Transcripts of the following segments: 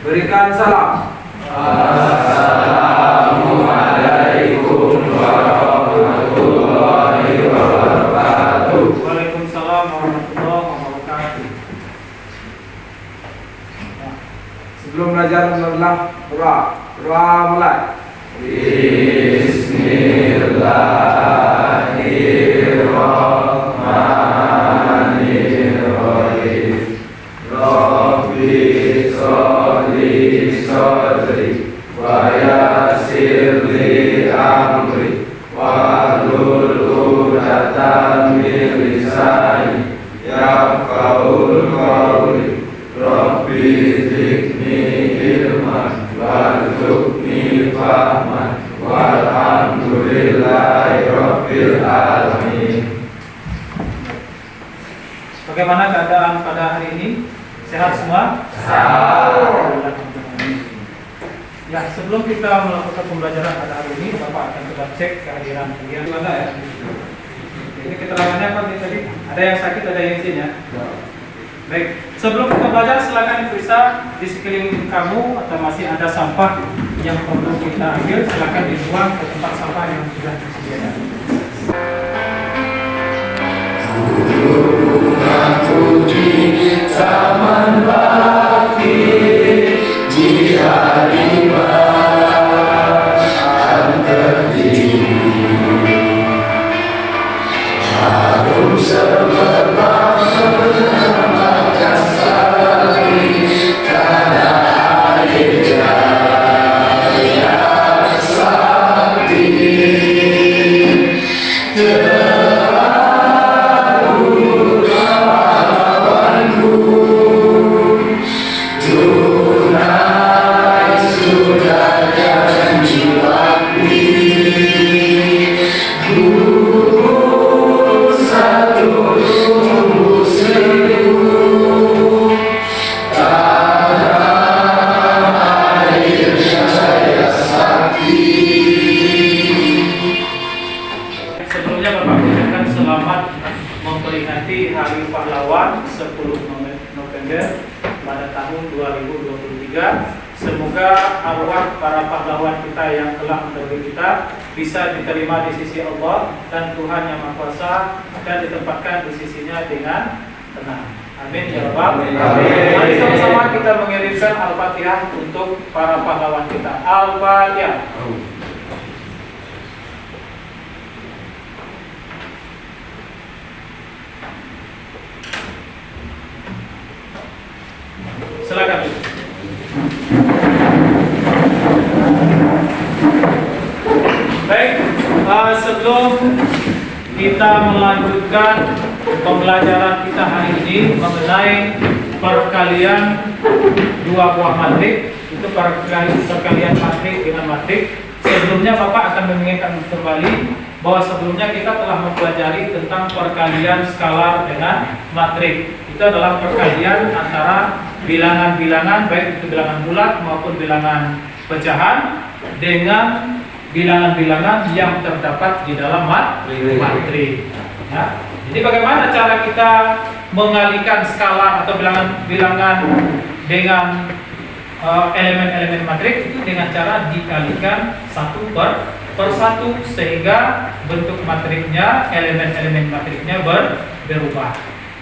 Berikan salam. Assalamualaikum warahmatullahi wabarakatuh. Waalaikumsalam warahmatullahi wabarakatuh. Sebelum belajar mengulang doa mulai. Bismillahirrahmanirrahim. Rabbi sholli sholli wa yassir li amri wahlul 'uqdatam min lisani yafqahul qawli. Rabbi zidni ilman warzuqni fahman walhamdulillahi rabbil alamin. Bagaimana keadaan pada hari ini? Sehat semua? Sehat. Ya, sebelum kita melakukan pembelajaran pada hari ini, Bapak akan coba cek kehadiran kalian. Gimana ya? Ini keterangannya apa nih tadi? Ada yang sakit, ada yang izin ya? Baik, sebelum kita belajar silakan diperiksa di sekeliling kamu atau masih ada sampah yang perlu kita ambil, silakan dibuang ke tempat sampah yang sudah disediakan. Taman Bakti di hari malam terdiri, harum semerbak menyelamatkan sari tanah air jaya sakti. Sebelumnya Bapak mengucapkan selamat memperingati Hari Pahlawan 10 November pada tahun 2023. Semoga arwah para pahlawan kita yang telah mendahului kita bisa diterima di sisi Allah dan Tuhan Yang Maha Kuasa dan ditempatkan di sisinya dengan tenang. Amin ya Rabbal alamin. Mari sama-sama kita mengirimkan Al-Fatihah untuk para pahlawan kita. Al-Fatihah. Silakan. Baik, sebelum kita melanjutkan pembelajaran kita hari ini mengenai perkalian dua buah matrik, itu perkalian matrik dengan matrik. Sebelumnya Bapak akan mengingatkan kembali bahwa sebelumnya kita telah mempelajari tentang perkalian skalar dengan matrik. Itu adalah perkalian antara bilangan-bilangan, baik itu bilangan bulat maupun bilangan pecahan, dengan bilangan-bilangan yang terdapat di dalam matrik. Ya. Jadi bagaimana cara kita mengalihkan skala atau bilangan-bilangan dengan elemen-elemen matrik? Itu dengan cara dikalikan satu per satu sehingga bentuk matriknya, elemen-elemen matriknya berubah.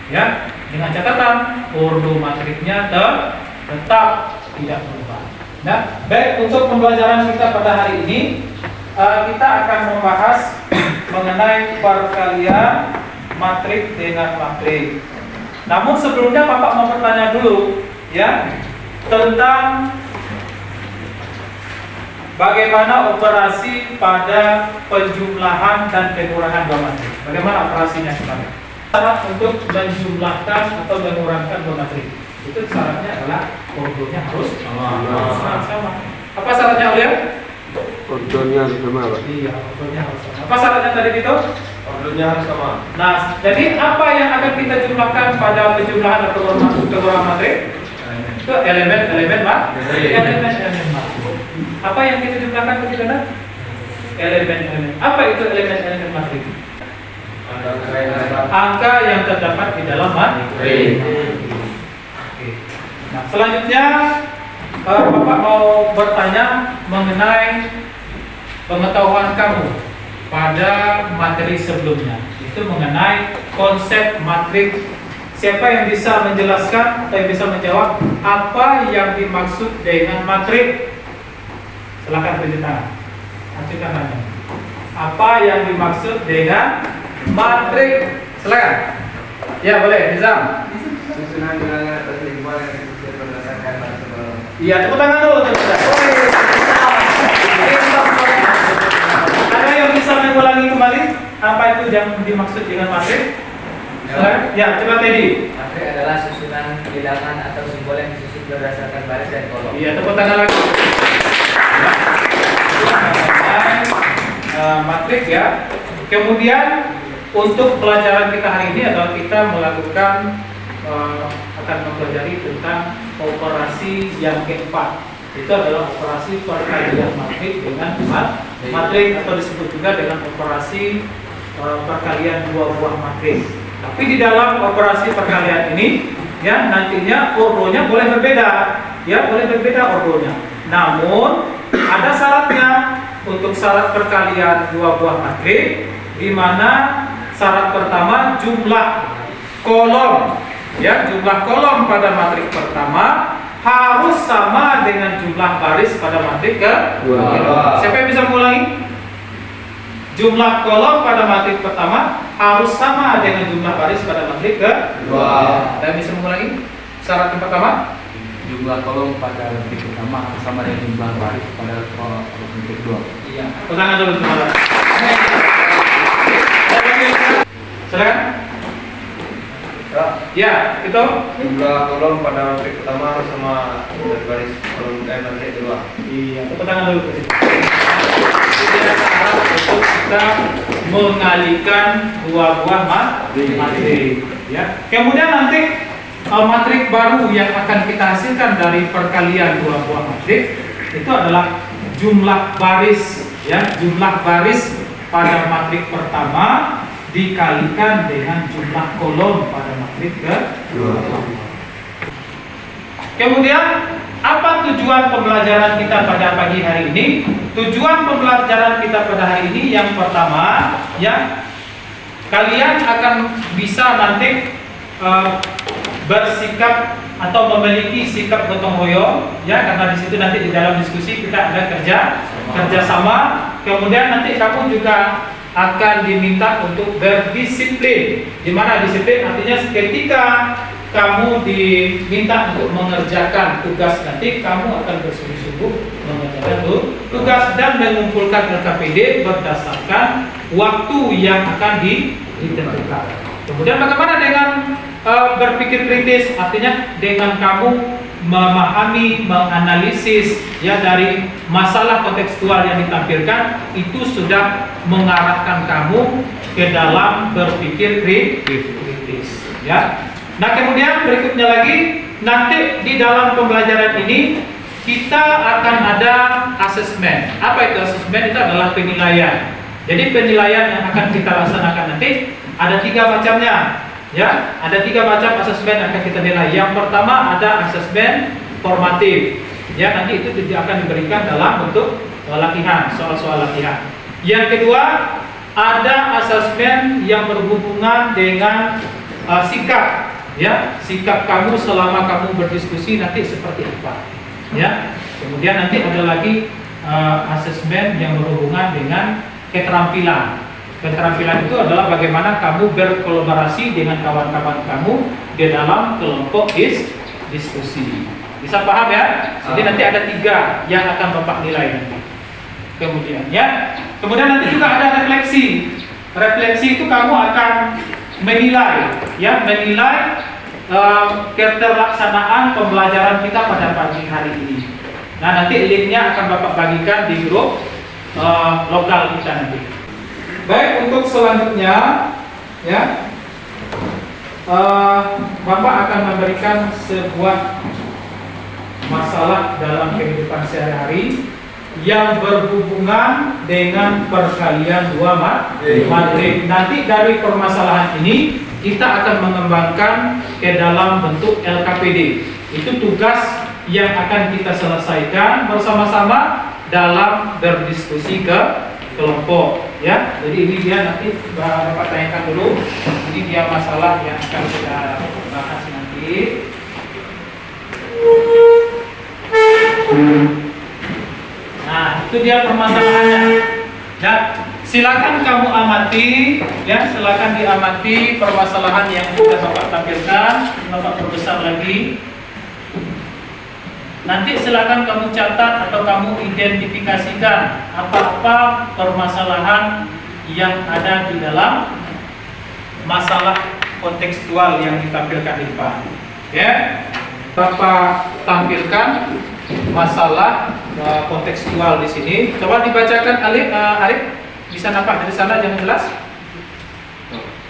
Ya, dengan catatan ordo matriknya tetap tidak berubah. Nah, baik, untuk pembelajaran kita pada hari ini kita akan membahas mengenai perkalian matrik dengan matrik. Namun sebelumnya Bapak mau bertanya dulu ya tentang bagaimana operasi pada penjumlahan dan pengurangan dua matrik. Bagaimana operasinya sebenarnya? Syarat untuk menjumlahkan atau mengurangkan dua matrik itu syaratnya adalah ordonya harus sama. Apa syaratnya Ulian? Ordonya harus sama, Pak. Iya, ordonya harus sama. Apa syaratnya tadi itu? Ordonya harus sama. Nah, jadi apa yang akan kita jumlahkan pada penjumlahan atau pengurangan matrik? Itu elemen-elemen matrik. Apa yang kita jumlahkan begitu kan? Elemen-elemen. Apa itu elemen-elemen matrik? Ada angka yang terdapat di dalam matrik. Oke. Nah, selanjutnya Bapak mau bertanya mengenai pengetahuan kamu pada materi sebelumnya. Itu mengenai konsep matrik. Siapa yang bisa menjelaskan atau yang bisa menjawab apa yang dimaksud dengan matrik? Silakan tunjuk tangan. Ajukan tangan. Apa yang dimaksud dengan matrik? Silakan. Ya, boleh, Nizam. Susunan bilangan atas lingkungan yang disusun berdasarkan matematika. Iya, tepuk tangan dulu, teman-teman. Ada yang bisa mengulangi kembali apa itu yang dimaksud dengan matrik? Ya, coba Teddy. Matrik adalah susunan bilangan atau simbol yang disusun berdasarkan baris dan kolom. Iya, tepuk tangan lagi. Matrik ya. Kemudian untuk pelajaran kita hari ini adalah kita melakukan akan mempelajari tentang operasi yang keempat. Itu adalah operasi perkalian matrik dengan matrik atau disebut juga dengan operasi perkalian dua buah matrik. Tapi di dalam operasi perkalian ini ya nantinya ordonya boleh berbeda, ya boleh berbeda ordonya. Namun ada syaratnya untuk syarat perkalian dua buah matrik, di mana syarat pertama jumlah kolom, ya jumlah kolom pada matrik pertama harus sama dengan jumlah baris pada matrik kedua. Siapa yang bisa mengulangi? Jumlah kolom pada matrik pertama harus sama dengan jumlah baris pada matrik kedua. Dan bisa mengulangi syarat yang pertama? Jumlah kolom pada matrik pertama harus sama dengan jumlah baris pada matrik kedua. Iya. Ulangan dulu teman-teman. Silakan. Ya, itu Jumlah kolom pada matrik pertama harus sama dengan baris kolom matrik kedua. iya, tepuk tangan dulu. Ini cara untuk kita mengalihkan dua buah matrik. Ya. Kemudian nanti matrik baru yang akan kita hasilkan dari perkalian dua buah matrik itu adalah jumlah baris, ya jumlah baris pada matrik pertama dikalikan dengan jumlah kolom pada matrik kedua. Kemudian apa tujuan pembelajaran kita pada pagi hari ini? Tujuan pembelajaran kita pada hari ini yang pertama, ya kalian akan bisa nanti bersikap atau memiliki sikap gotong royong, ya karena di situ nanti di dalam diskusi kita ada kerjasama. Kemudian nanti kamu juga akan diminta untuk berdisiplin. Di mana disiplin artinya ketika kamu diminta untuk mengerjakan tugas nanti kamu akan bersungguh-sungguh mengerjakan tugas dan mengumpulkan LKPD berdasarkan waktu yang akan ditentukan. Kemudian bagaimana dengan berpikir kritis? Artinya dengan kamu memahami, menganalisis ya dari masalah kontekstual yang ditampilkan itu sudah mengarahkan kamu ke dalam berpikir kritis ya. Nah kemudian berikutnya lagi nanti di dalam pembelajaran ini kita akan ada asesmen. Apa itu asesmen? Itu adalah penilaian. Jadi penilaian yang akan kita laksanakan nanti ada 3 macamnya. Ya, ada 3 macam asesmen yang akan kita nilai. Yang pertama ada asesmen formatif. Ya, nanti itu akan diberikan dalam bentuk latihan, soal-soal latihan. Yang kedua ada asesmen yang berhubungan dengan sikap. Ya, sikap kamu selama kamu berdiskusi nanti seperti apa. Ya, kemudian nanti ada lagi asesmen yang berhubungan dengan keterampilan. Keterampilan itu adalah bagaimana kamu berkolaborasi dengan kawan-kawan kamu di dalam kelompok diskusi. Bisa paham ya? Jadi nanti ada 3 yang akan Bapak nilai nanti. Kemudian ya, kemudian nanti juga ada refleksi. Refleksi itu kamu akan menilai, ya menilai keterlaksanaan pembelajaran kita pada pagi hari ini. Nah nanti linknya akan Bapak bagikan di grup lokal kita nanti. Baik, untuk selanjutnya ya Bapak akan memberikan sebuah masalah dalam kehidupan sehari-hari yang berhubungan dengan perkalian dua matrik. Nanti dari permasalahan ini kita akan mengembangkan ke dalam bentuk LKPD. Itu tugas yang akan kita selesaikan bersama-sama dalam berdiskusi ke kelompok, ya. Jadi ini dia nanti Bapak tanyakan dulu. Ini dia masalah yang akan kita bahas nanti. Nah, itu dia permasalahannya. Dan silakan kamu amati, ya, silakan diamati permasalahan yang sudah Bapak tampilkan. Bapak perbesar lagi. Nanti silakan kamu catat atau kamu identifikasikan apa-apa permasalahan yang ada di dalam masalah kontekstual yang ditampilkan di depan. Ya, Bapak tampilkan masalah kontekstual di sini. Coba dibacakan Arif, bisa nampak dari sana jangan jelas?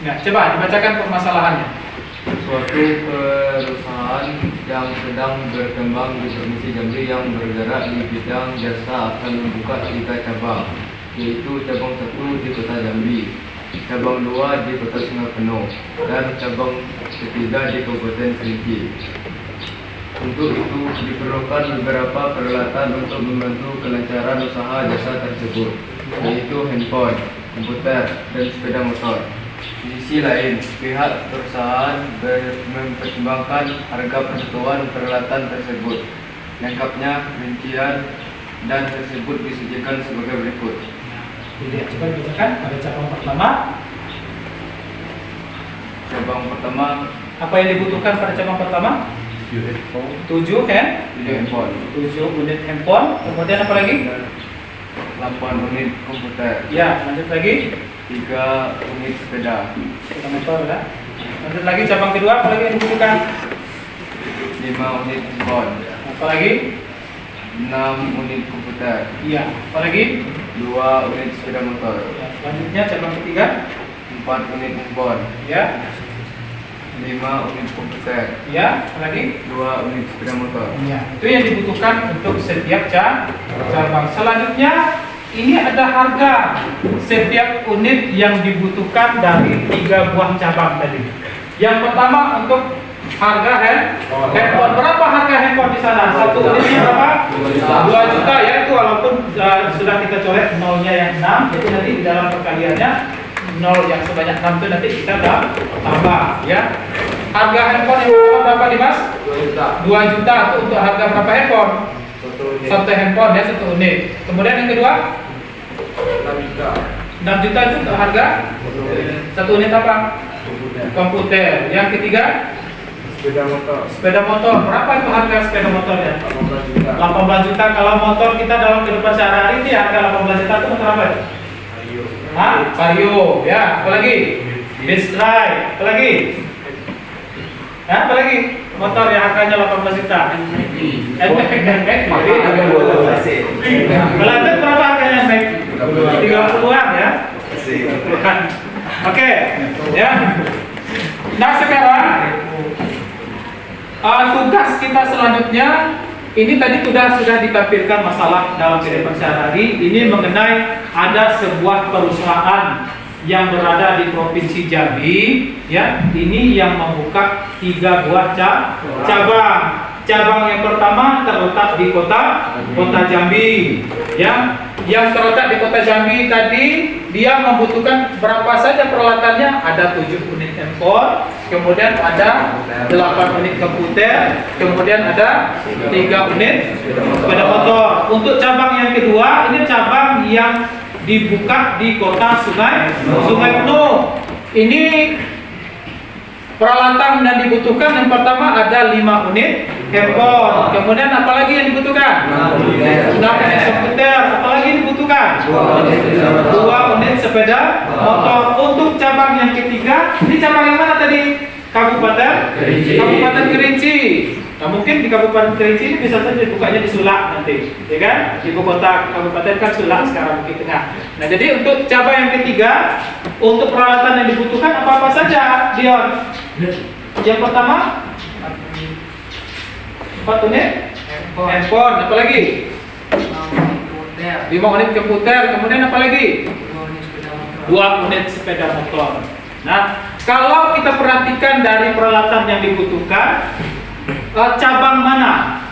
Ya, coba dibacakan permasalahannya. Suatu perusahaan yang sedang berkembang di Provinsi Jambi yang bergerak di bidang jasa akan membuka 3 cabang, yaitu cabang 1 di Kota Jambi, cabang 2 di Kota Sungai Penuh, dan cabang 3 di Kabupaten Kerinci. Untuk itu diperlukan beberapa peralatan untuk membantu kelancaran usaha jasa tersebut, yaitu handphone, komputer, dan sepeda motor. Di sisi lain, pihak perusahaan mempertimbangkan harga persatuan peralatan tersebut. Lengkapnya, rincian dan tersebut disajikan sebagai berikut. Jadi coba dibacakan pada cabang pertama. Cabang pertama, Apa yang dibutuhkan pada cabang pertama? 7 handphone, 7 unit handphone. Kemudian apa lagi? 8 unit komputer, Ya, lanjut lagi. 3 unit sepeda, Sepeda motor ya. Lanjut lagi cabang kedua, apa lagi yang dibutuhkan? 5 unit handphone, Apa lagi? 6 unit komputer, Iya. Apa lagi? 2 unit sepeda motor, Ya, selanjutnya cabang ketiga. 4 unit handphone, Ya. 5 unit komputer, Ya. Apa lagi? 2 unit sepeda motor. Ya. Itu yang dibutuhkan untuk setiap cabang. Selanjutnya ini ada harga setiap unit yang dibutuhkan dari 3 buah cabang tadi. Yang pertama untuk harga handphone. Berapa harga handphone di sana? Satu unitnya berapa? 2 juta ya, itu walaupun sudah kita coret nolnya yang 6, jadi nanti di dalam perkaliannya 0 yang sebanyak 6 itu nanti kita tambah ya. Harga handphone yang pertama berapa nih Mas? 2 juta itu untuk harga berapa handphone? Satu handphone ya, satu unit. Kemudian yang kedua 6 juta itu untuk harga satu unit apa? Komputer. Yang ketiga sepeda motor. Berapa itu harga sepeda motornya? 18 juta. Kalau motor kita dalam kehidupan sehari-hari ini harga 18 juta itu motor apa? Vario. Ya, apa lagi? Beast Ride. Apa lagi? Apa lagi? Motor yang harganya 18 juta. Melanjut berapa harganya Mac? 30-an ya. Oke, ya. Nah sekarang tugas kita selanjutnya ini tadi sudah ditampilkan masalah dalam kehidupan sehari-hari. Ini mengenai ada sebuah perusahaan yang berada di Provinsi Jambi, ya. Ini yang membuka 3 buah cabang. Cabang yang pertama terletak di kota Jambi, ya. Yang terletak di kota Jambi tadi dia membutuhkan berapa saja peralatannya? Ada 7 unit handphone, kemudian ada 8 unit komputer, kemudian ada 3 unit sepeda motor. Untuk cabang yang kedua, ini cabang yang dibuka di kota Sungai Penuh. Ini peralatan yang dibutuhkan yang pertama ada 5 unit handphone. Kemudian apa lagi yang dibutuhkan? 6 unit komputer. Apa lagi yang dibutuhkan? 2 unit sepeda motor. Untuk cabang yang ketiga, ini cabang yang mana tadi? Kabupaten Kerinci. Nah mungkin di Kabupaten Kerinci ini bisa saja bukanya di Sulak nanti, ya kan? Ibu kota kabupaten kan Sulak sekarang Bukit Tengah. Nah jadi untuk cabang yang ketiga, untuk peralatan yang dibutuhkan apa saja, Dion? Yang pertama 4 unit handphone. Apa lagi? 5 unit komputer, kemudian apa lagi? 2 unit sepeda motor. Nah, kalau kita perhatikan dari peralatan yang dibutuhkan, cabang mana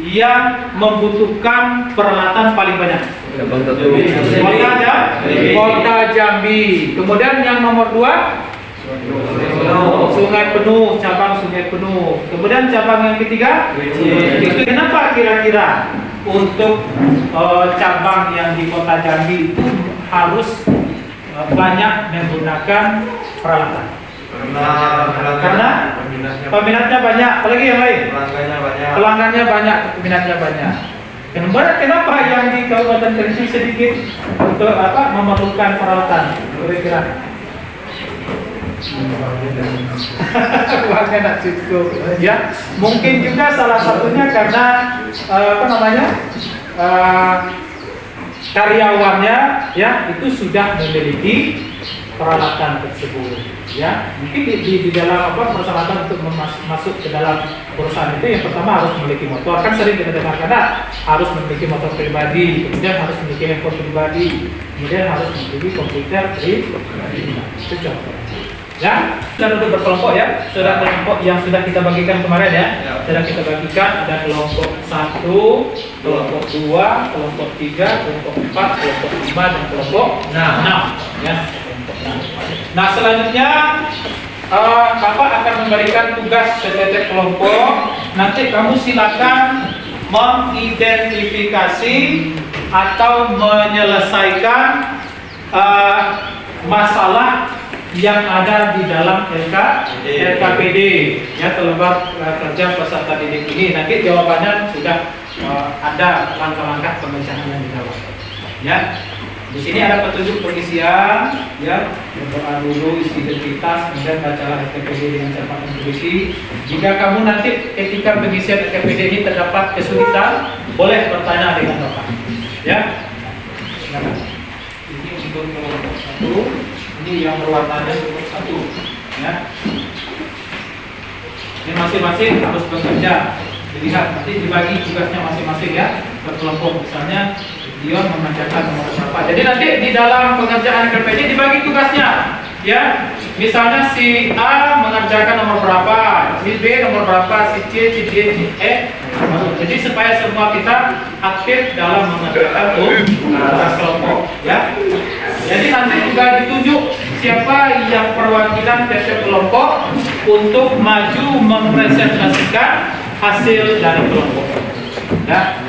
yang membutuhkan peralatan paling banyak? Kota Jambi. Kemudian yang nomor 2, Sungai Penuh, cabang Sungai Penuh. Kemudian cabang yang ketiga, itu kenapa kira-kira untuk cabang yang di Kota Jambi itu harus banyak menggunakan peralatan? Karena peminatnya banyak. Apalagi yang lain? Pelanggannya banyak, peminatnya banyak. Kemudian kenapa yang di Kabupaten Kerinci sedikit untuk memerlukan peralatan? Kira-kira? Uangnya nak cukup, ya. Mungkin juga salah satunya karena karyawannya, ya, itu sudah memiliki peralatan tersebut, ya. Mungkin di dalam persyaratan untuk masuk ke dalam perusahaan itu yang pertama harus memiliki motor. Kan sering kita dengar kata harus memiliki motor pribadi, kemudian harus memiliki handphone pribadi, kemudian harus memiliki komputer pribadi. Itu contoh. Ya, sudah untuk berkelompok ya. Sudah kelompok yang sudah kita bagikan kemarin ya. Sudah kita bagikan ada kelompok 1, kelompok 2, kelompok 3, kelompok 4, kelompok 5 dan kelompok 6 ya. Nah, selanjutnya Bapak akan memberikan tugas setiap kelompok. Nanti kamu silakan mengidentifikasi atau menyelesaikan masalah yang ada di dalam LKPD ya, lembar kerja peserta didik ini. Nanti jawabannya sudah ada langkah-langkah pemecahan yang di dalam ya. Di sini ada petunjuk pengisian ya, berdoa dulu, isi identitas, kemudian bacalah LKPD dengan cepat dan teliti. Jika kamu nanti ketika pengisian LKPD ini terdapat kesulitan, boleh bertanya dengan Bapak ya. Ini untuk kelompok 1. Ini yang berwarnanya nomor 1 ya. Ini masing-masing harus bekerja. Dilihat nanti dibagi tugasnya masing-masing ya, berkelompok. Misalnya Dion mengerjakan nomor berapa. Jadi nanti di dalam pengerjaan KPD dibagi tugasnya ya. Misalnya si A mengerjakan nomor berapa, si B nomor berapa, si C, si D, si E. Jadi supaya semua kita aktif dalam mengerjakan tugas kelompok ya. Jadi nanti juga ditunjuk siapa yang perwakilan tiap kelompok untuk maju mempresentasikan hasil dari kelompok ya.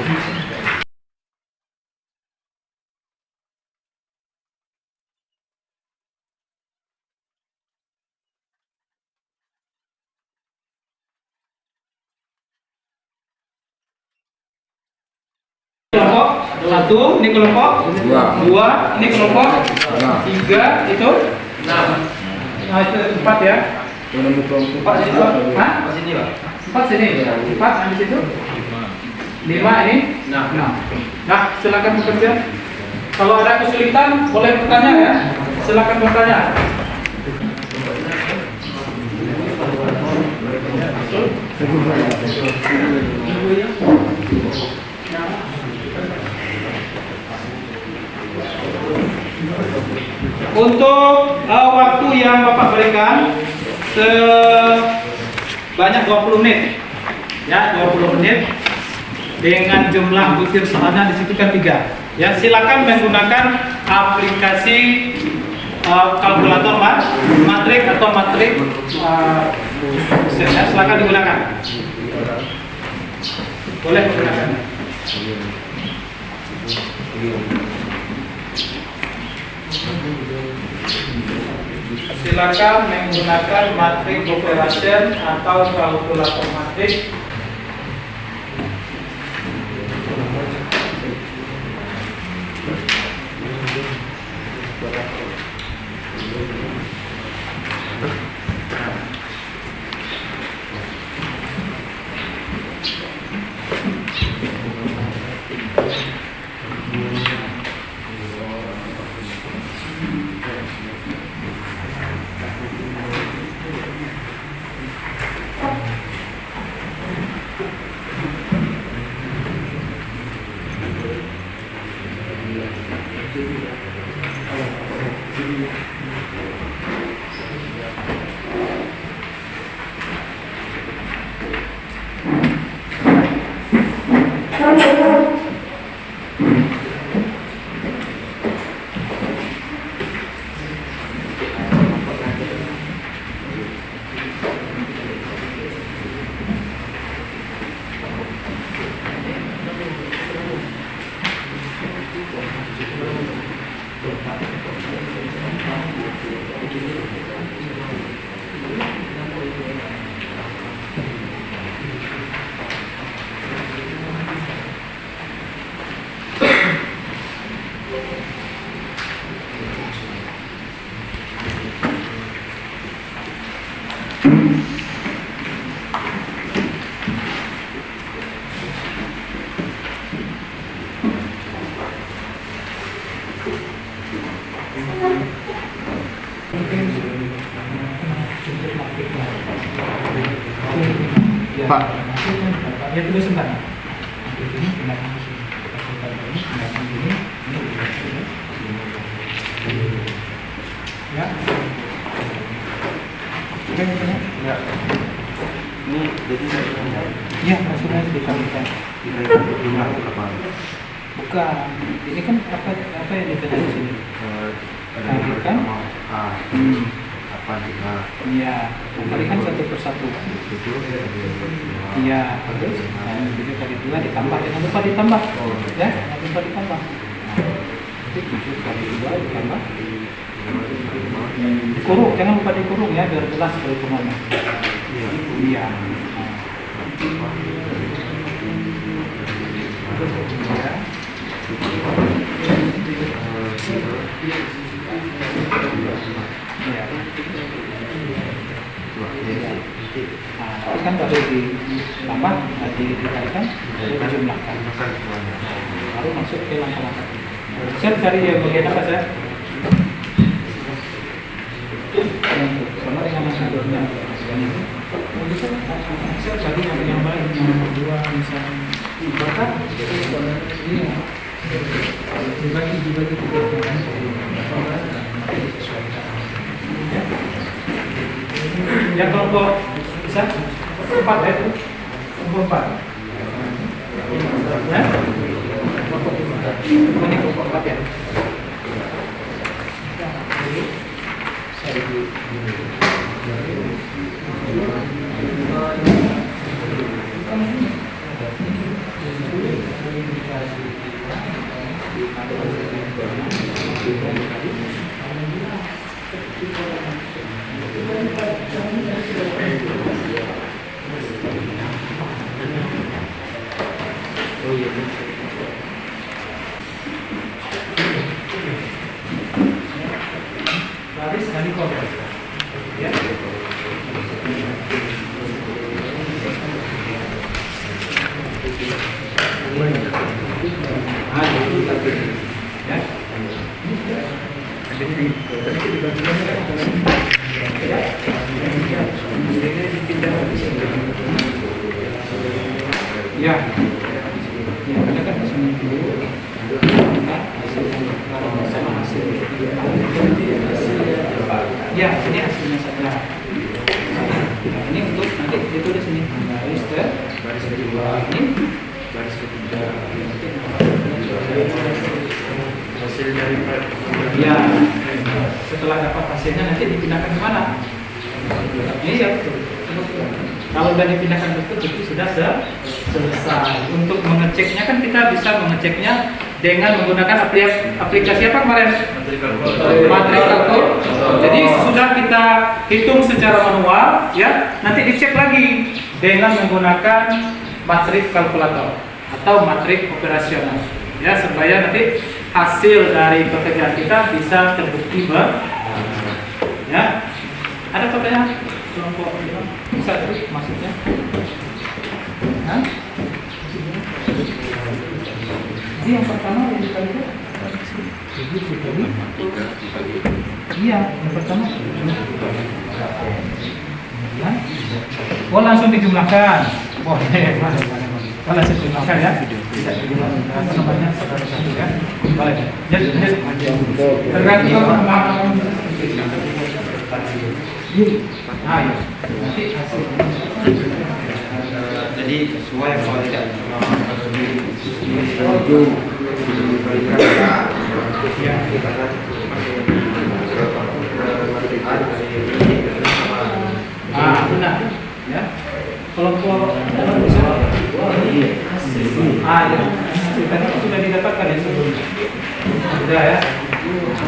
Kelompok 1 ini kelompok 2 ini kelompok 3 itu 6. Nah itu 4 ya. 4 sini Pak. Hah? 4 sini. 4 di situ. 5 ini 6. Nah, silakan bekerja. Kalau ada kesulitan boleh bertanya ya. Silakan bertanya. Untuk waktu yang Bapak berikan sebanyak 20 menit ya, 20 menit dengan jumlah butir soalnya di situ kan 3 ya. Silakan menggunakan aplikasi kalkulator matrik atau matrik ya, silakan digunakan, boleh menggunakan. Silakan menggunakan matrik operation atau kalkulator matrik. Pak. Ya tunggu sebentar. Ya. Ya. Ini jadi Ya, maksudnya dikalikan. jumlah berapa? Bukan. Ini kan apa yang ditulis di sini? Kalikan. Apa juga? Iya, kalikan satu persatu. Iya, terus jadi kali 2 ditambah, jangan lupa ditambah. Ya, jangan lupa ditambah. Jadi 7 kali 2 ditambah. Dikurung, jangan lupa dikurung ya, biar jelas perhitungannya. Iya. Nah, kan baru ditambah, dikalikan, baru dijumlahkan. Baru masuk ke langkah-langkah. Saya cari yang bagian apa saya? Sama dengan langkah-langkahnya. Bisa saya cari yang baik, yang kedua misalnya. Bahkan, iya. Dibagi tiga dengan yang kelompok bisa 4 ya itu kelompok 4 ya ini kelompok 4 ya Berarti sekali kok ya. Ya, ya, kita kan kesini dulu. Sama hasil. Ya, ini hasilnya saja. Ini untuk nanti ditulis sini baris kedua, ini baris ketiga. Hasil dari ya, setelah dapat hasilnya nanti dipindahkan ke mana? Ini ya. Kalau sudah dipindahkan betul itu sudah selesai. Untuk mengeceknya kan kita bisa mengeceknya dengan menggunakan aplikasi apa kemarin? Matrik kalkulator. Jadi sudah kita hitung secara manual, ya. Nanti dicek lagi dengan menggunakan matrik kalkulator atau matrik operasional, ya, supaya nanti hasil dari pekerjaan kita bisa terbukti ya. Ada pertanyaan? Kelompok bisa terus maksudnya? Hah? Jadi yang pertama yang dikalikan iya, yang pertama oh langsung dijumlahkan. Oh langsung dijumlahkan ya. Apa namanya? Ya. Boleh. Jadi tergantung ya. Nanti hasilnya. Jadi sesuai kalau tidak benar ya. Kelompok ya. Tadi sudah didapatkan ya sebelumnya. Sudah ya.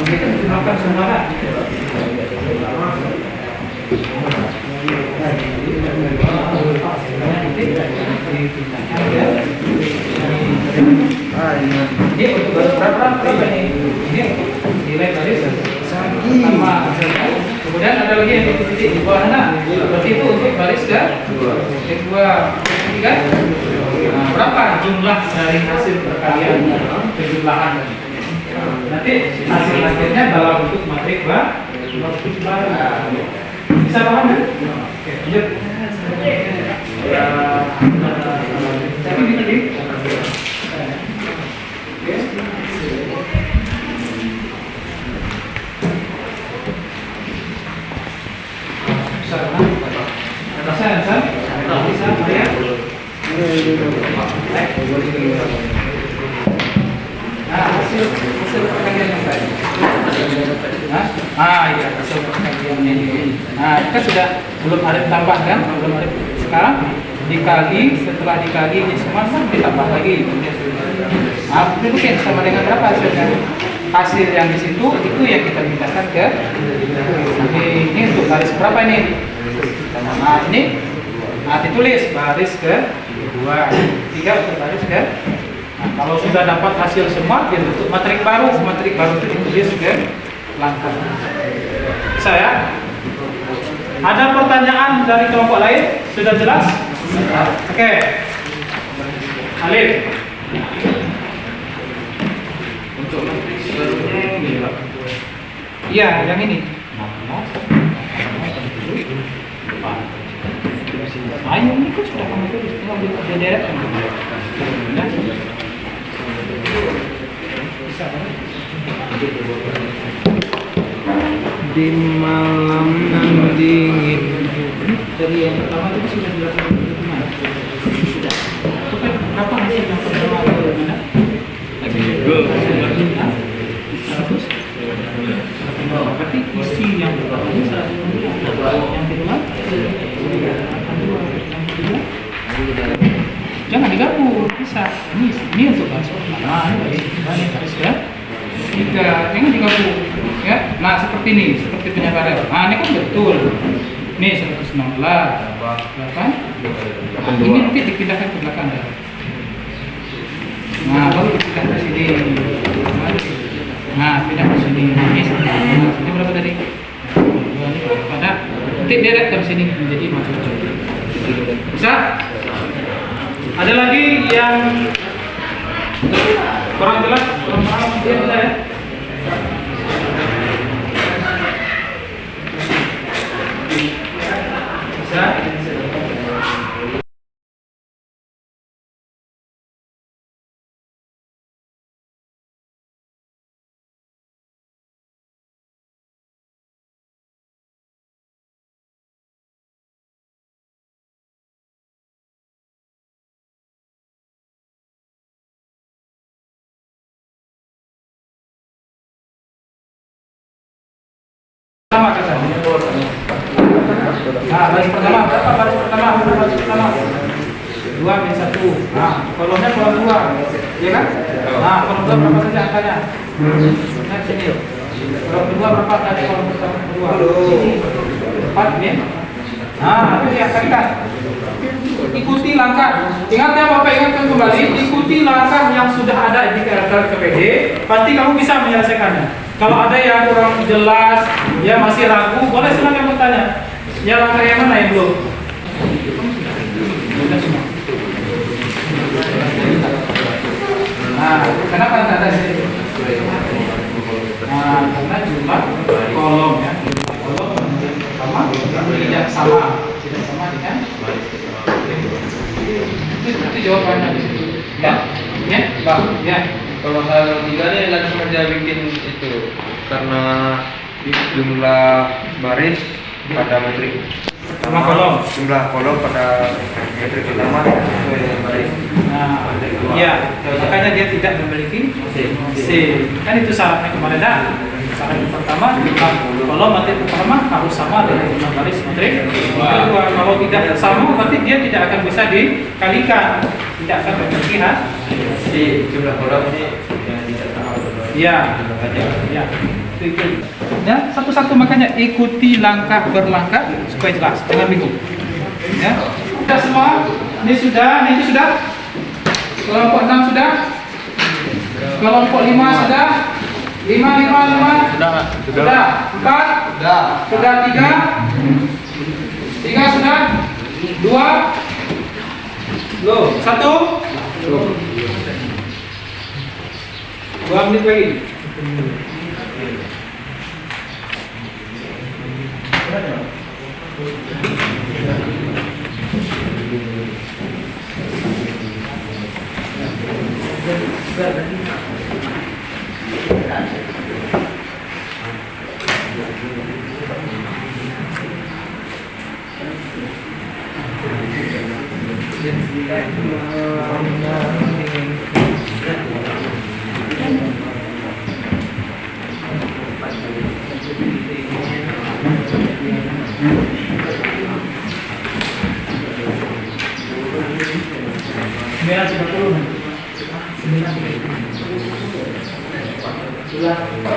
Kita jumlahkan semua kan. Kemudian ada lagi yang titik-titik di bawah sana. Berarti itu untuk baris kedua, ketiga. Nah, berapa jumlah dari hasil perkalian penjumlahan tadi? Nanti hasil akhirnya dalam bentuk matrik baru. Bisa paham kan? Oke, lanjut. Tapi ini. Hasil perkalian yang tadi. Iya, hasil perkalian ini. Nah, kita sudah belum ada tambah kan? Belum ada. Sekarang dikali, setelah dikali ini semua kan ditambah lagi. Itu mungkin sama dengan berapa hasilnya? Hasil yang di situ itu yang kita pindahkan ke ini untuk baris berapa ini? Nah, ini ditulis baris ke 2, 3 untuk baris ke. Nah, kalau sudah dapat hasil semua, dia bentuk matrik baru. Matrik baru itu ditulis ke langkah. Saya ada pertanyaan dari kelompok lain? Sudah jelas? Oke. Alif. Untuk matrik barunya ini Pak. Iya, yang ini. Ayo ini kan sudah kamu tulis, tinggal dideret kan. Di malam nan dingin. Dari yang pertama itu sudah dilakukan mana? Sudah. Itu kan berapa hasil yang pertama itu mana? Lagi go. Berarti isi yang pertama ini yang kedua. Jangan digabung, bisa. Ini untuk baris pertama, ini baris ke 3. Jangan digabung, ya. Nah seperti ini, seperti penyebaran. Nah ini kan betul. Ini 116, kan? Ini nanti dipindahkan ke belakang ya. Nah baru dipindah ke sini. Nah pindah ke sini. Ini berapa tadi? Ada. Nanti deret ke sini menjadi macam bisa? Ada lagi yang kurang jelas? Kurang paham? Dia bisa ya? Bisa? Sama katanya. Nah, baris pertama berapa? Baris pertama 2 min 1. Nah, kolomnya kolom 2, ya kan? Nah, kolom 2 berapa saja angkanya? Nah, sini. Kolom 2 berapa tadi? Kolom pertama 2. 4 min. Nah, itu ya kalikan. Ikuti langkah. Ingat ya, Bapak ingatkan kembali, ikuti langkah yang sudah ada di KPD. Pasti kamu bisa menyelesaikannya. Kalau ada yang kurang jelas, ya masih ragu, boleh silakan bertanya. Ya langkah yang mana yang belum? Nah, kenapa tidak ada sini? Nah, karena jumlah kolom ya, kolom pertama tidak sama dengan itu jawabannya di situ. Ya, Bang, ya. Kalau hal 3 ini langsung aja bikin itu karena jumlah baris pada metrik kolom. Jumlah kolom pada metrik pertama sesuai dengan baris. Nah, iya, makanya dia tidak memiliki C. Kan itu syaratnya kemarin dah. Syarat yang pertama, jumlah kolom matrik pertama harus sama dengan jumlah baris matrik kedua. Kalau tidak sama, berarti dia tidak akan bisa dikalikan, tidak akan memiliki C jumlah kolom ini yang tidak sama. Iya, ya. Itu. Ya, satu-satu makanya ikuti langkah berlangkah supaya jelas, jangan bingung. Ya, sudah semua. Ini itu sudah. Kelompok 6 sudah. Kelompok 5 sudah. 5, 5, 5. Sudah. 4. Sudah 3. 3 sudah. 2. Loh, 1. 2 menit lagi.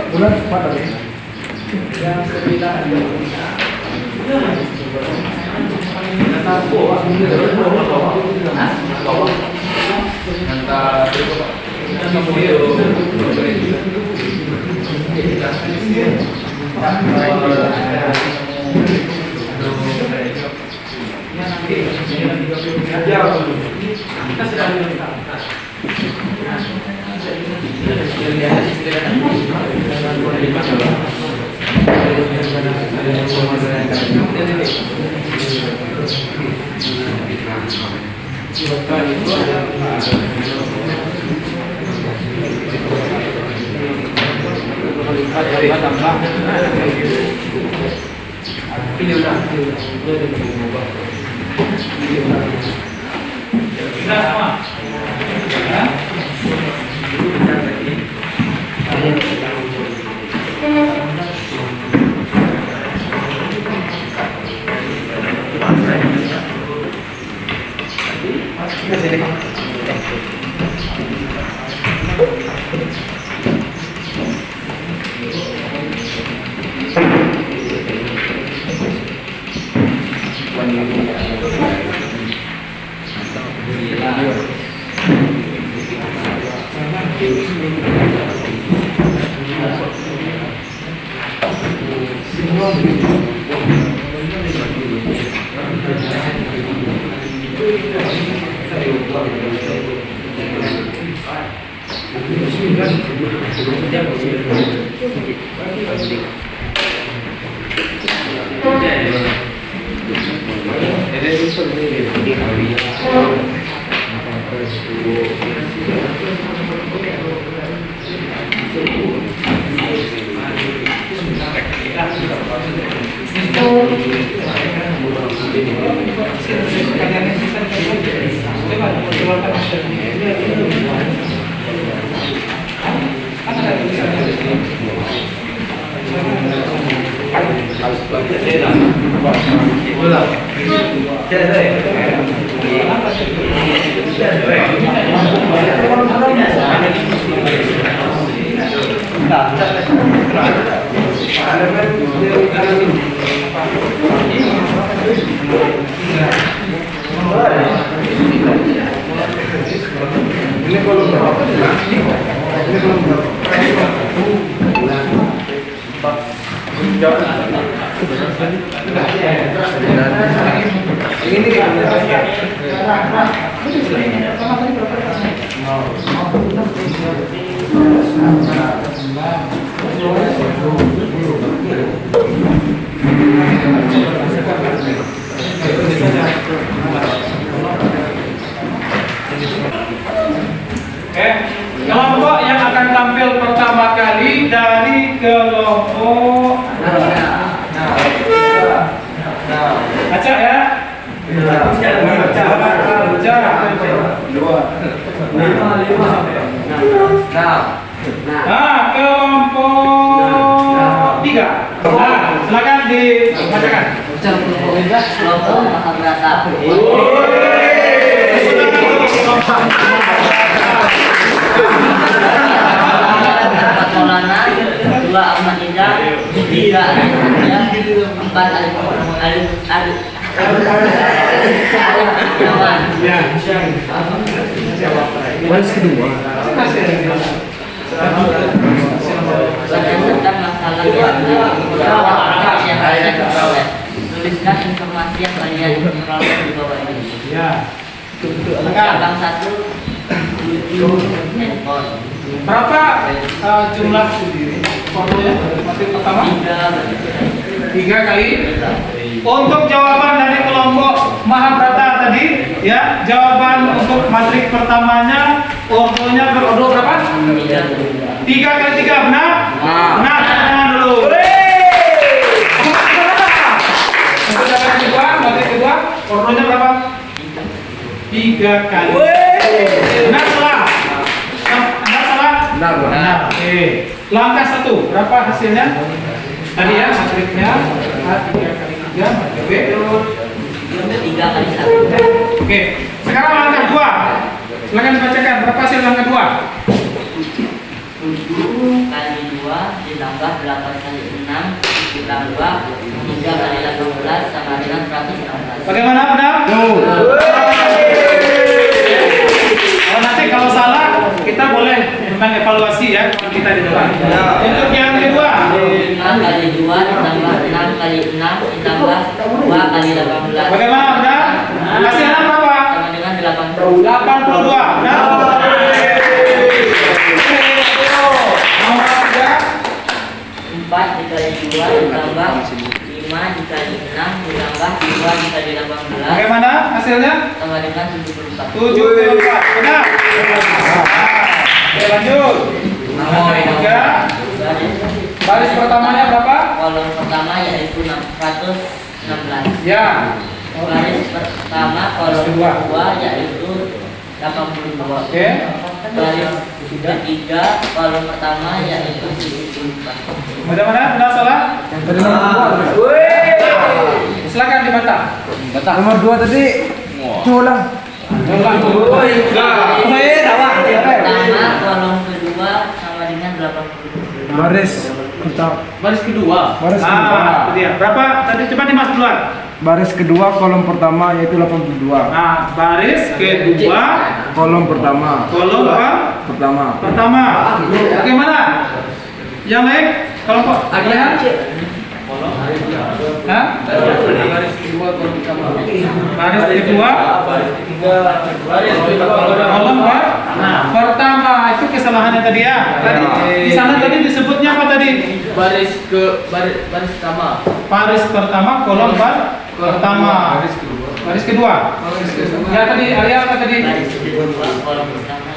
Bulan 4 ya. Yang 9 Sudah semua. Kelompok yang akan tampil pertama kali dari kelompok Acak ya. Kelompok 3. Silakan dibacakan. Kelompok Mahabharata. Maulana, 2 Ahmad Ida, 3 Alif, 4 Alif Baris kedua. Berdasarkan masalah yang kalian peroleh, tuliskan informasi yang kalian peroleh di bawah ini. Ya. Cabang 1, 7 handphone. Berapa jumlah fotonya? Materi pertama? 3 kali. Untuk jawaban dari kelompok Mahabharata tadi, ya, jawaban untuk matrik pertamanya ordonya berordo berapa? 3 kali 3, benar? Benar, tangan dulu. Untuk jawaban kedua, matrik kedua, ordonya berapa? 3 kali. Benar, salah? Benar, salah? Benar. Oke. Langkah 1, berapa hasilnya? Tadi ya, matriknya A 3 kali 3, matrik B. 3 kali 1. Oke, sekarang langkah 2. Silakan dibacakan, berapa hasil langkah 2? 7 kali 2 ditambah 8 kali 6 ditambah 3 kali 18 sama dengan 116. Bagaimana, benar? Nanti kalau salah kita boleh mengevaluasi ya kalau kita di depan. Untuk yang kedua, 5 kali 2 ditambah 6 kali 6 ditambah 2 kali 18. bagaimana, benar? Hasilnya berapa? Sama dengan 80. 82. Benar? Nomor 3, 4 dikali 2 ditambah 5 dikali 6 ditambah 2 dikali 18 bagaimana hasilnya? sama dengan 74. 74. Benar? Oke, lanjut. Nomor 3, baris pertamanya berapa? Kolom pertama yaitu 116. Ya. Baris pertama kolom kedua yaitu 82. Oke. Baris ketiga kolom pertama yaitu 74. Bagaimana? Benar, salah? Silakan dibantah. Nomor 2 tadi. Culang. Ulang. Pertama kolom kedua sama dengan 80. Baris pertama. Baris kedua. Baris kedua. Itu dia. Berapa? Tadi coba dimas duluan. Baris kedua kolom pertama yaitu 82. Nah, baris kedua Kolom pertama. kolom Pertama. pertama. Bagaimana? Yang lain? Kelompok kalian? Hah? Baris kedua kolom pertama. Baris kedua kolom pertama. Itu kesalahannya tadi ya. Tadi di sana tadi disebutnya apa tadi? Baris pertama. Baris pertama kolom pertama. Baris kedua. Ya tadi Arya apa tadi? Baris kedua kolom pertama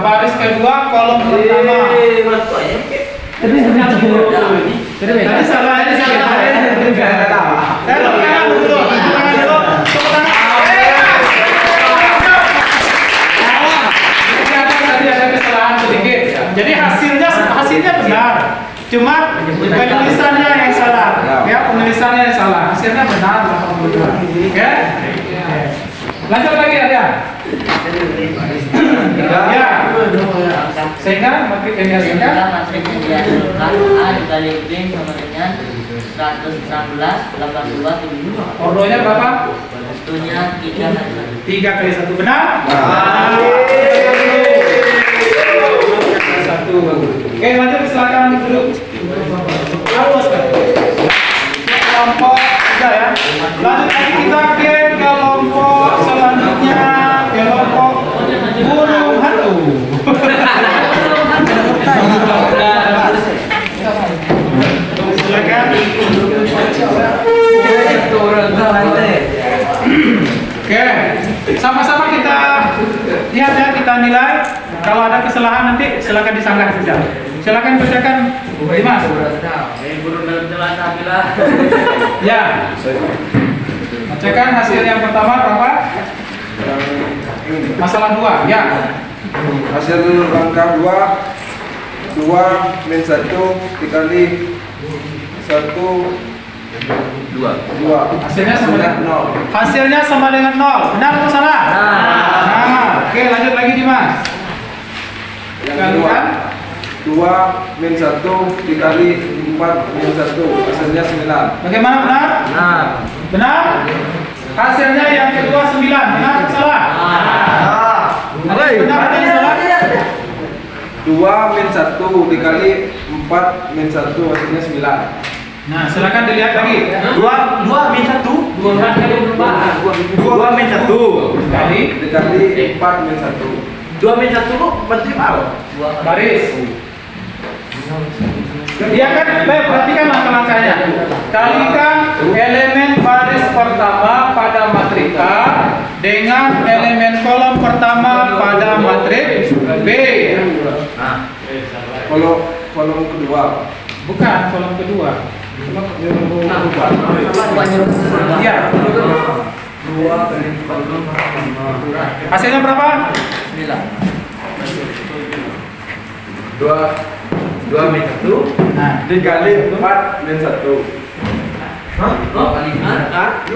Baris kedua kolom pertama. Tadi salah, ini salah. Tepuk tangan dulu. Tepuk tangan dulu. Tepuk tangan. Tadi ada kesalahan sedikit. Jadi hasilnya benar. Cuma penulisannya yang salah. Ya, penulisannya yang salah. Hasilnya benar 82. Oke? Lanjut lagi ada. Ya. Sehingga matrik yang dihasilkan matrik yang dihasilkan A dikali B sama dengan 116 82 72. ordonya berapa? Tentunya 3 kali 3 kali 1 benar? Satu. Oke, lanjut silakan duduk. Harus kan? Kelompok 3 ya. Lanjut lagi kita ke kelompok selanjutnya, kelompok burung hantu. Silakan. Oke, sama-sama kita lihat ya, kita nilai. Kalau ada kesalahan nanti silakan disanggah saja. Silakan bacakan, Dimas. Burung dalam celana bila. Ya. Bacakan hasil yang pertama berapa? Masalah 2. Ya. Hasil langkah 2 min 1 dikali 1 2. Hasilnya sama dengan 0. Hasilnya sama dengan 0. Benar atau salah? Nah. Oke, lanjut lagi Dimas. Yang kedua 2 min 1 dikali 4 min 1 hasilnya 9. Bagaimana, benar? Benar? Hasilnya yang kedua 9. Benar atau salah? Benar atau salah? 2 min 1 dikali 4 min 1 hasilnya 9. Nah, silakan dilihat lagi. 2 min 1. 2 kali 4. 2 min 1 Kali Dikali 4 min 1. 2 min 1 lu menteri apa? baris. Ya kan, baik, perhatikan langkah-langkahnya. Kalikan elemen baris pertama pada matrik A dengan elemen kolom pertama pada matrik B. Kolom kedua. Bukan kolom kedua. Iya. Hasilnya berapa? 2 min 1 Nah, Dikali 4 min 1. Kan 2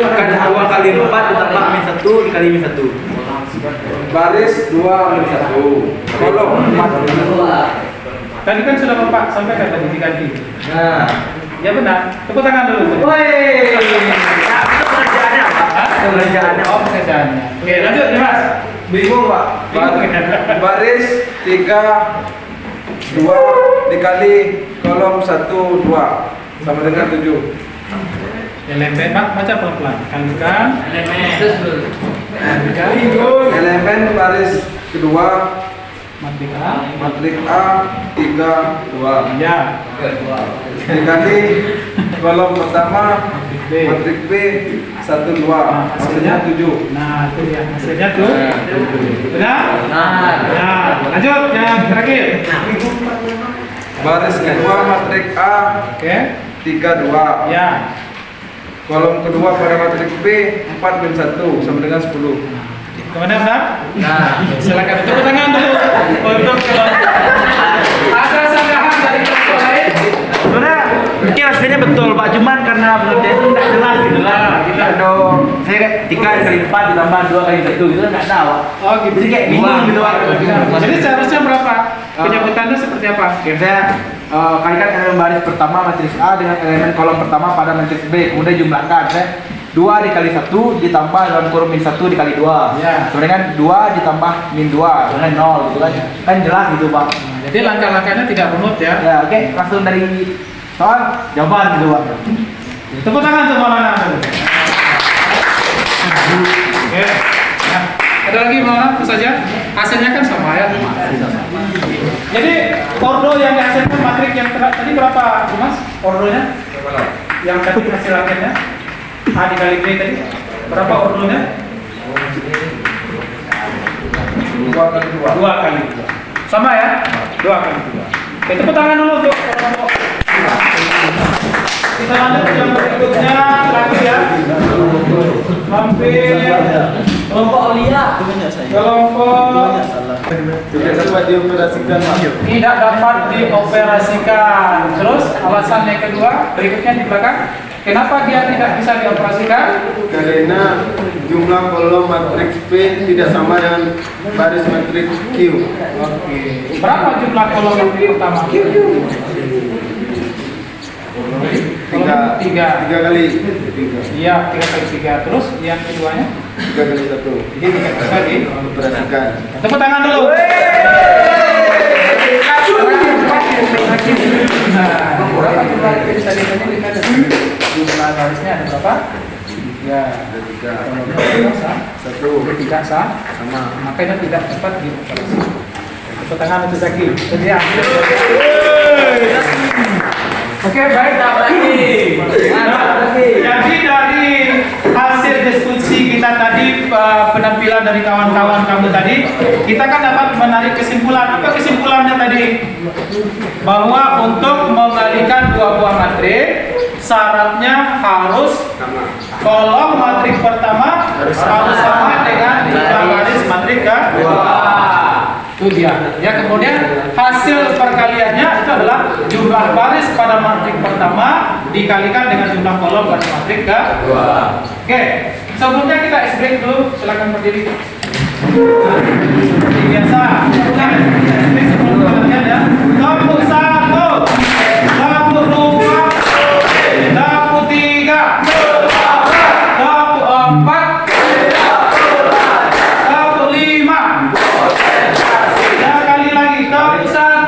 kali 4 ditambah min 1 dikali min 1. Baris 2 min 1. Kolom 4 min 1. tadi kan sudah Bapak sampaikan tadi diganti. Nah, Ya benar. Tepuk tangan dulu. woi. Nah, itu pekerjaannya apa? Pekerjaannya. Oh, pekerjaannya. Oke, lanjut nih Mas. Bingung Pak? Baris 3 2 dikali kolom 1 2 sama dengan 7. Elemen Pak, baca pelan-pelan. Kalikan Elemen baris kedua matrik A. matrik A 3 2 Ya. dikali kolom pertama Matrik B. matrik B 1 2 hasilnya 7. Nah, itu ya hasilnya tuh. Benar? Nah, Ya, lanjut yang terakhir. Baris kedua matrik A Oke. 3 2 Ya. kolom kedua pada matrik B 4 min 1 sama dengan 10. Kemana benar? nah, Silakan tepuk tangan dulu untuk ada sanggahan dari kelompok lain. Sebenarnya ini hasilnya betul Pak, cuman karena pengertian itu nggak jelas gitu lah. Kita dong, saya kayak 3 kali 4 ditambah 2 kali 1 gitu nggak tahu. Oh gitu. Jadi kayak bingung gitu Pak. Jadi seharusnya berapa? Penyebutannya seperti apa? Biasanya kalikan elemen baris pertama matriks A dengan elemen kolom pertama pada matriks B, kemudian jumlahkan. 2 dikali 1 ditambah dalam kurung min 1 dikali 2. Ya. Kemudian kan 2 ditambah min 2 dengan 0 gitu kan. Kan jelas gitu Pak. Jadi langkah-langkahnya tidak runut ya. Ya, oke, langsung dari soal jawaban gitu Pak. Tepuk tangan untuk Maulana dulu. Oke. Nah, ada lagi Maulana apa saja? Hasilnya kan sama ya. Jadi ordo yang dihasilkan matrik yang tadi berapa Mas? Ordonya? Yang tadi hasil akhirnya A dikali B tadi berapa ordonya? 2 kali 2. 2 kali 2. Sama ya? 2 kali 2. Oke, tepuk tangan dulu untuk kelompok. Kita lanjut ke yang berikutnya lagi ya. Hampir kelompok Aulia. kelompok Tidak dapat dioperasikan. tidak dapat dioperasikan. Terus alasan yang kedua berikutnya di belakang. Kenapa dia tidak bisa dioperasikan? Karena jumlah kolom matriks P tidak sama dengan baris matriks Q. Oke. Berapa jumlah kolom yang pertama? Tiga. 3 kali 3. Iya, 3 kali 3. Terus yang keduanya? 3 kali 1. Jadi tidak bisa Operasikan. Tepuk tangan dulu. Nah, berapa jumlah tadi jumlah barisnya ada berapa? Ya, Ada 3. kalau sah, 1 tidak sah, sama. makanya tidak dapat dioperasi. Tepuk tangan untuk Zaki. Jadi Oke, baik. Jadi dari hasil diskusi kita tadi, penampilan dari kawan-kawan kamu tadi, kita kan dapat menarik kesimpulan. Apa kesimpulannya tadi? Bahwa untuk mengalihkan dua buah matrik, syaratnya harus kolom matrik pertama harus sama dengan jumlah baris matrik kedua. Itu dia. Ya, kemudian hasil perkaliannya itu adalah jumlah baris pada matrik pertama dikalikan dengan jumlah kolom pada matrik kedua. Oke, sebelumnya kita ice break dulu. Silakan berdiri. Seperti biasa. Nah, kita ice break sebelum latihan ya. Kelompok 1, kelompok 2, kelompok 3, kelompok 4, kelompok 5. Kali lagi, kelompok 1.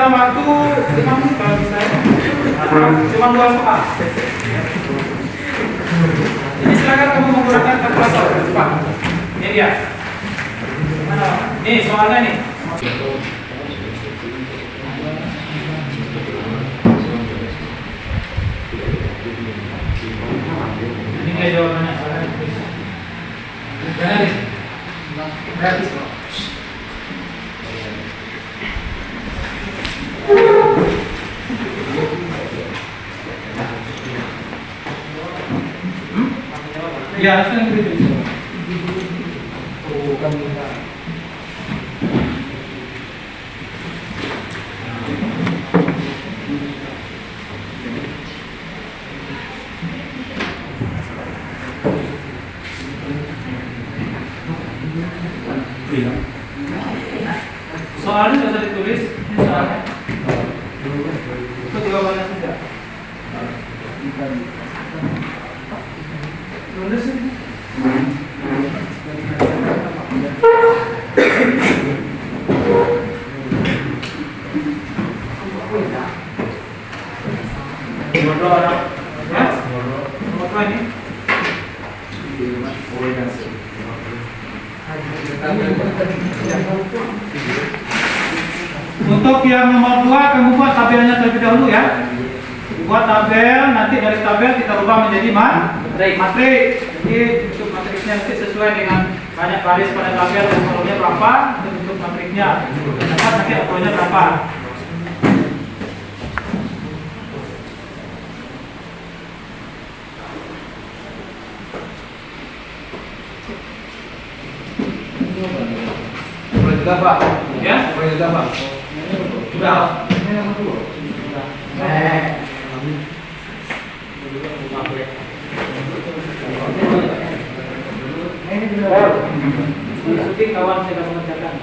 dalam waktu 5 menit kalau bisa. Cuma 2 soal. Jadi silakan kamu menggunakan kalkulator cepat. Ini dia. Mana? Nih soalnya nih. Ini dia jawabannya. Gratis. Ya, harusnya begitu. Soalnya sudah ditulis, ini soalnya. Itu jawabannya sudah. Tulis ini. Bodoh orang, ya? Bodoh ini. Untuk yang nomor 2, kamu buat tabelnya terlebih dahulu ya. Buat tabel, nanti dari tabel kita rubah menjadi matrik. Jadi untuk matriknya nanti sesuai dengan banyak baris pada tabel dan kolomnya berapa, untuk matriknya. Dapat nanti autonya berapa. Boleh juga Pak. Ya? Boleh juga Pak. Sudah. Syuting kawan saya akan mengerjakan.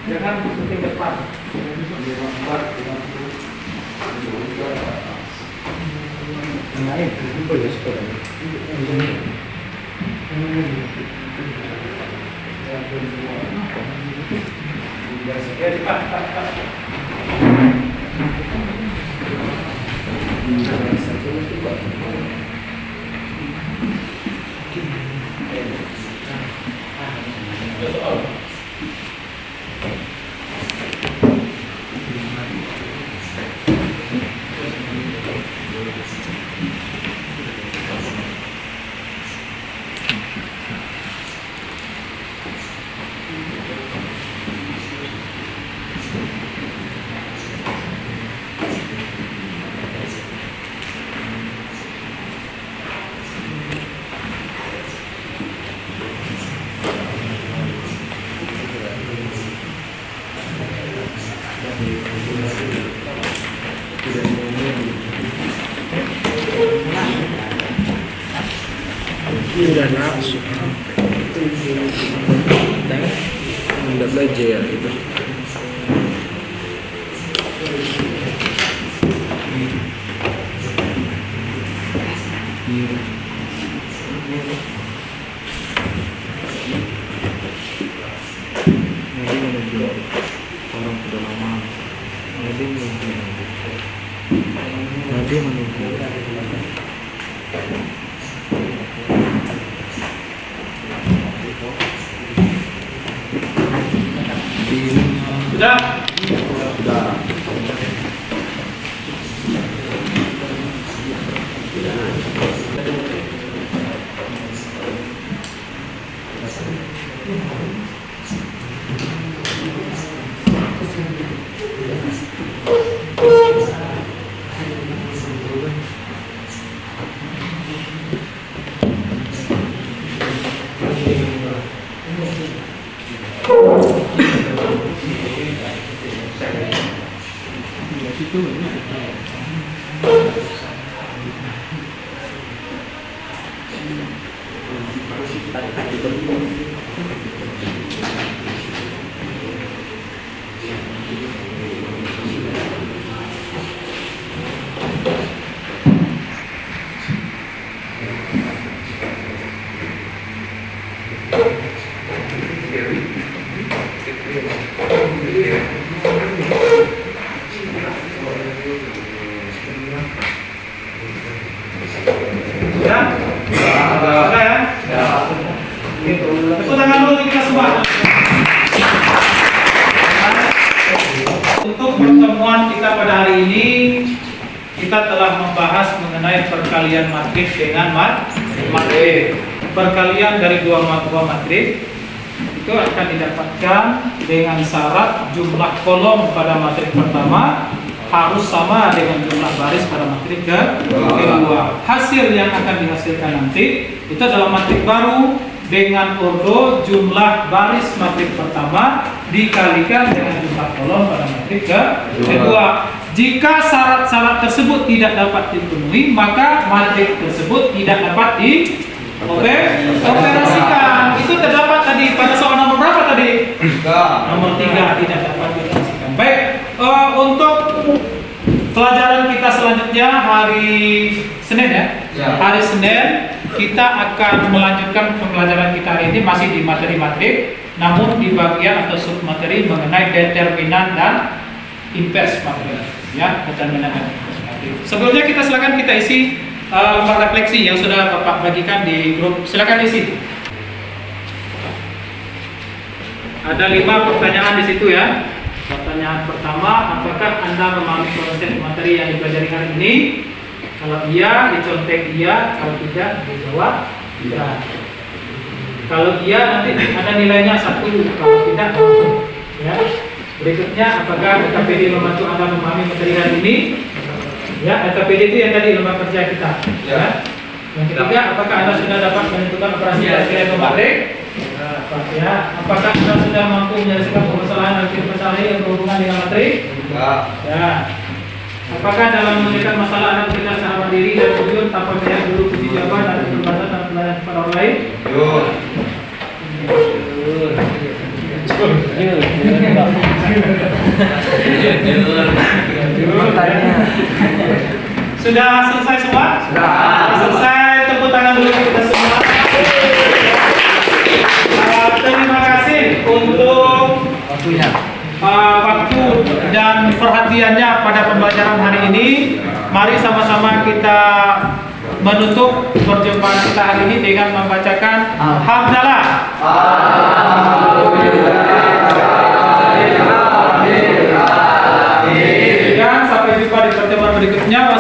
Jangan syuting depan. Ya, cepat. Udah nafsu. Udah belajar itu. Orang sudah lama. Nabi menunggu. Sudah. Sudah. Iya. kita telah membahas mengenai perkalian matrik dengan matrik. Perkalian dari dua matrik itu akan didapatkan dengan syarat jumlah kolom pada matrik pertama harus sama dengan jumlah baris pada matrik kedua. Hasil yang akan dihasilkan nanti itu adalah matrik baru dengan ordo jumlah baris matrik pertama dikalikan dengan jumlah kolom pada matrik kedua. Jika syarat-syarat tersebut tidak dapat dipenuhi, maka matrik tersebut tidak dapat dioperasikan. Itu terdapat tadi pada soal nomor berapa tadi? Nomor 3 tidak dapat dioperasikan. Baik, untuk pelajaran kita selanjutnya hari Senin ya. Hari Senin kita akan melanjutkan pembelajaran kita hari ini masih di materi matrik, namun di bagian atau submateri mengenai determinan dan invers materi. Ya, determinan dan invers materi. Sebelumnya kita silakan kita isi lembar refleksi yang sudah Bapak bagikan di grup. Silakan isi. Ada 5 pertanyaan di situ ya. Pertanyaan pertama, apakah Anda memahami konsep materi yang dipelajari hari ini? Kalau iya, dicontek iya. Kalau tidak, dijawab tidak. Kalau iya, nanti ada nilainya 1. Kalau tidak, 1. Ya. Berikutnya, apakah LKPD membantu Anda memahami materi hari ini? Ya, LKPD itu yang tadi lembar kerja kita. Ya. Yang ketiga, apakah Anda sudah dapat menentukan operasi dan matrik? Ya, apakah Anda sudah mampu menyelesaikan permasalahan dan permasalahan yang berhubungan dengan materi? Ya. Apakah dalam menyelesaikan masalah Anda bekerja secara mandiri dan jujur tanpa melihat dulu kunci jawaban dan kebebasan dan pelayanan kepada orang lain? Sudah selesai semua? Sudah. Selesai, tepuk tangan dulu kita semua. Terima kasih untuk waktu dan perhatiannya pada pembelajaran hari ini. Mari sama-sama kita menutup perjumpaan kita hari ini dengan membacakan hamdalah. Dan sampai jumpa di pertemuan berikutnya.